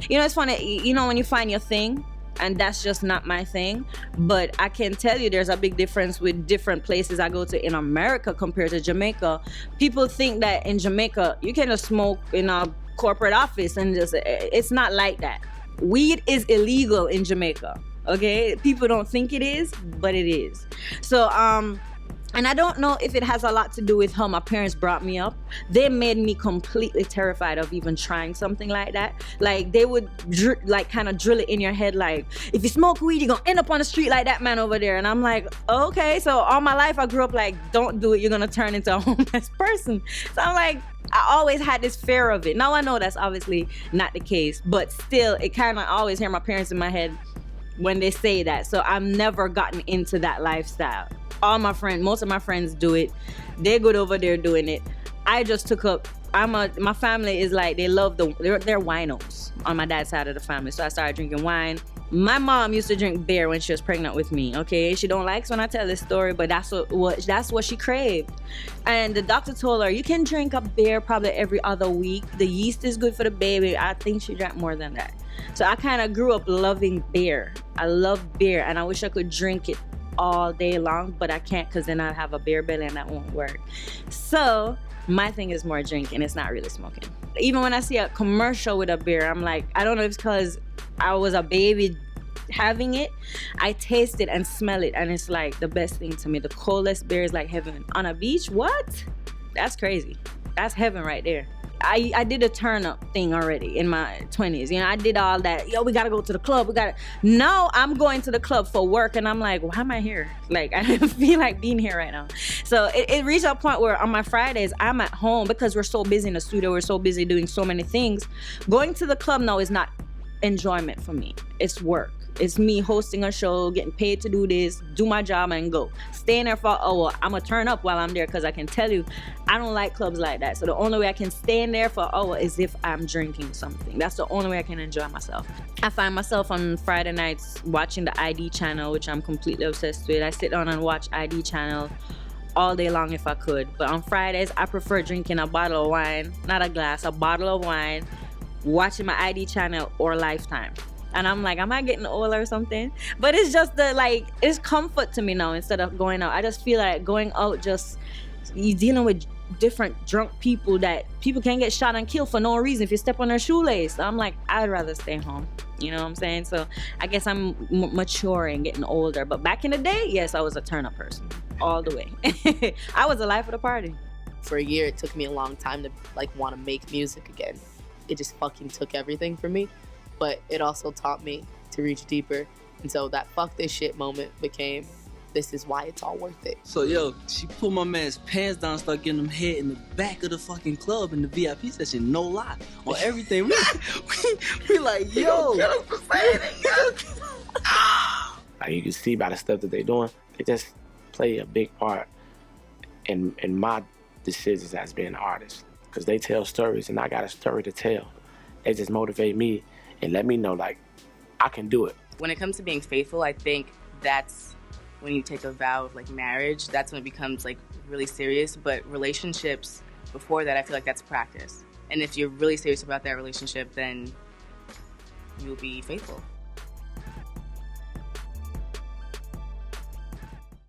You know, it's funny, you know, when you find your thing, and that's just not my thing. But I can tell you there's a big difference with different places I go to in America compared to Jamaica. People think that in Jamaica, you can just smoke in a corporate office and just, it's not like that. Weed is illegal in Jamaica, okay? People don't think it is, but it is. So, and I don't know if it has a lot to do with how my parents brought me up. They made me completely terrified of even trying something like that. Like, they would kind of drill it in your head, like, if you smoke weed, you're gonna end up on the street like that man over there. And I'm like, okay. So all my life I grew up like, don't do it, you're gonna turn into a homeless person. So I'm like, I always had this fear of it. Now I know that's obviously not the case, but still, it kind of always hear my parents in my head when they say that. So I've never gotten into that lifestyle. Most of my friends do it. They're good over there doing it. I just took up, my family is like, they're winos on my dad's side of the family. So I started drinking wine. My mom used to drink beer when she was pregnant with me, okay? She don't like when I tell this story, but that's what she craved. And the doctor told her, you can drink a beer probably every other week. The yeast is good for the baby. I think she drank more than that. So I kind of grew up loving beer. I love beer, and I wish I could drink it all day long, but I can't, because then I have a beer belly and that won't work. So my thing is more drinking. It's not really smoking. Even when I see a commercial with a beer, I'm like, I don't know if it's because I was a baby having it. I taste it and smell it, and it's like the best thing to me. The coldest beer is like heaven. On a beach, what? That's crazy. That's heaven right there. I did a turn up thing already in my 20s. You know, I did all that. Yo, we gotta go to the club. Now I'm going to the club for work, and I'm like, why am I here? Like, I didn't feel like being here right now. So it reached a point where on my Fridays, I'm at home because we're so busy in the studio. We're so busy doing so many things. Going to the club now is not enjoyment for me. It's work. It's me hosting a show, getting paid to do this, do my job and go. Staying there for an hour, I'm gonna turn up while I'm there, because I can tell you, I don't like clubs like that. So the only way I can stay in there for an hour is if I'm drinking something. That's the only way I can enjoy myself. I find myself on Friday nights watching the ID channel, which I'm completely obsessed with. I sit down and watch ID channel all day long if I could. But on Fridays, I prefer drinking a bottle of wine, not a glass, a bottle of wine, watching my ID channel or Lifetime. And I'm like, am I getting old or something? But it's just it's comfort to me now instead of going out. I just feel like going out, you're dealing with different drunk people that people can get shot and killed for no reason if you step on their shoelace. So I'm like, I'd rather stay home. You know what I'm saying? So I guess I'm maturing, getting older. But back in the day, yes, I was a turn-up person all the way. I was the life of the party. For a year, it took me a long time to want to make music again. It just fucking took everything from me. But it also taught me to reach deeper. And so that fuck this shit moment became, this is why it's all worth it. So yo, she pulled my man's pants down, started getting him head in the back of the fucking club in the VIP session, no lie. On everything, we like, yo. Like, you can see by the stuff that they're doing, they just play a big part in my decisions as being an artist. Because they tell stories and I got a story to tell. They just motivate me and let me know, like, I can do it. When it comes to being faithful, I think that's when you take a vow of marriage. That's when it becomes really serious. But relationships before that, I feel like that's practice. And if you're really serious about that relationship, then you'll be faithful.